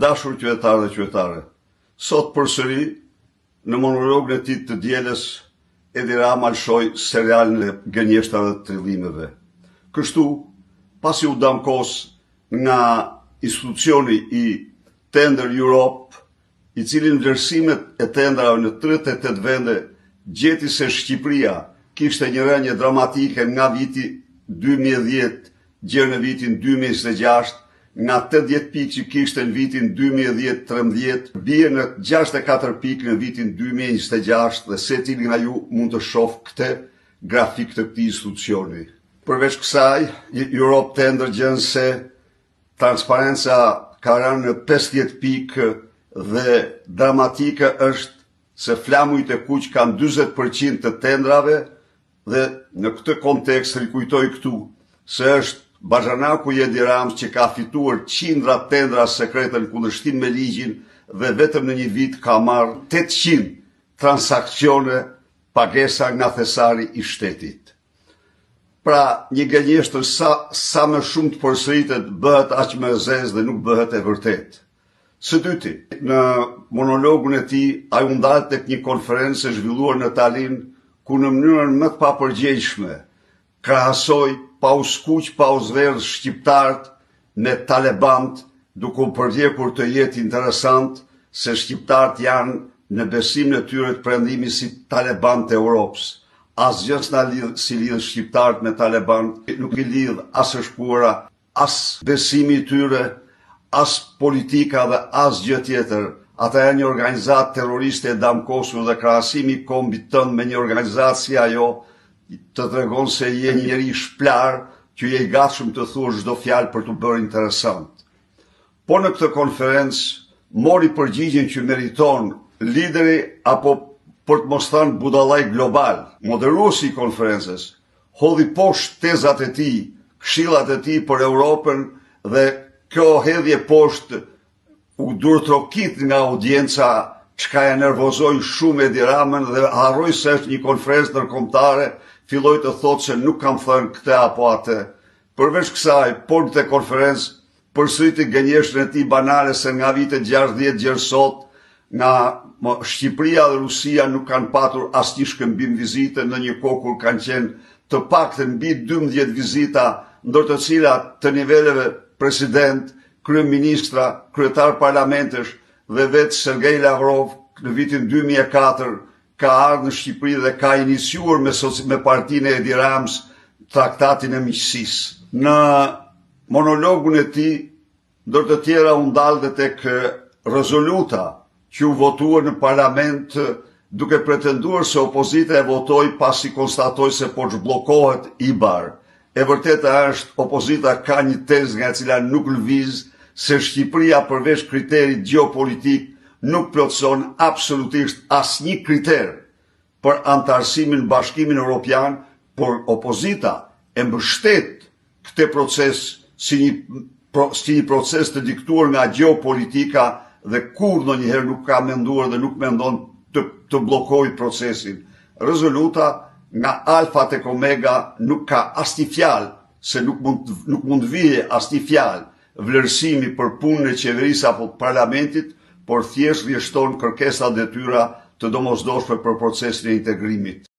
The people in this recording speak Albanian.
Dashur qytetarë dhe qytetare, sot përsëri në monologën e tij të dielës Edi Rama lëshoi serialin e gënjeshtave të trillimeve. Kështu, pasi u damkos nga institucioni i Tender Europe, i cili në vlerësimet e tendrave në 38 vende gjeti se Shqipëria kishte një rënje dramatike nga viti 2010 gjerë në vitin 2026, nga 80 pikë që kishte në vitin 2010-13, bie në 64 pikë në vitin 2026 dhe se cili nga ju mund të shoh këtë grafik të këtij institucioni. Përveç kësaj, Europe Tender gjen se transparenca ka rënë në 50 pikë dhe dramatike është se flamujt e kuq kanë 40% të tendrave dhe në këtë kontekst rikujtoj këtu se është Bashanaku Edi Rama që ka fituar qindra tendra sekrete në kundërshtim me ligjin dhe vetëm në një vit ka marrë 800 transakcione pagesa nga thesari i shtetit. Pra, një gënjeshtër sa më shumë të përsëritet bëhet aq më e zezë dhe nuk bëhet e vërtet. Së dyti, në monologun e tij, ai u ndal tek një konferencë e zhvilluar në Tallinn, ku në mënyrën më të papërgjegjshme krahasoi pa u skuq, pa u zverdh shqiptarët me talebant, duke u përvjekur të jetë interesant se shqiptarët janë në besimin e tyre të perëndimit si talebant e Europës. Asgjë s'na lidh si lidh shqiptarët me talebant, nuk i lidh as e shkuara, as besimi i tyre, as politika dhe as gjë tjetër. Ata janë një organizatë terroriste e damkosur dhe krahasimi i kombit tënd me një organizatë si ajo të tregon se je një njeri shplar që je i gatshëm të thuash çdo fjalë për të bërë interesant. Po në këtë konferencë mori përgjigjen që meriton lideri apo për të mos thënë budallaj global. Moderuesi i konferencës hodhi poshtë tezat e tij, këshillat e tij për Europën dhe kjo hedhje poshtë u durtrokit nga audienca, çka e nervozoi shumë Edi Ramën dhe harroi se është një konferencë ndërkombëtare, filloi të thotë se nuk kam thënë këtë apo atë. Përveç kësaj, por në konferencë përsëriti gënjeshtën e tij banale se nga vitet 60 deri sot, nga Shqipëria dhe Rusia nuk kanë patur asnjë shkëmbim vizite në një kohë kur kanë qenë të paktën mbi 12 vizita, ndër të cilat të niveleve president, kryeministra, kryetar parlamentesh dhe vetë Sergej Lavrov në vitin 2004 ka ardhur në Shqipëri dhe ka iniciuar me partinë e Edi Ramës traktatin e miqësisë. Në monologun e tij, ndër të tjera u ndal dhe tek rezoluta që u votuar në parlament duke pretenduar se opozita e votoi pasi konstatoi se po zhbllokohet IBAR. E vërteta është opozita ka një tezë nga e cila nuk lëviz se Shqipëria përveç kriterit gjeopolitik nuk plotëson absolutisht asnjë kriter për antarësimin në Bashkimin Evropian, por opozita e mbështet këtë proces si një proces të diktuar nga gjeopolitika dhe kur ndonjëherë nuk ka menduar dhe nuk mendon të bllokojë procesin. Rezoluta nga alfa tek omega nuk ka asnjë fjalë se nuk mund vije asnjë fjalë vlerësimi për punën e qeverisë apo parlamentit, por thjesht vjeshton kërkesa detyra të domosdoshme për procesin e integrimit.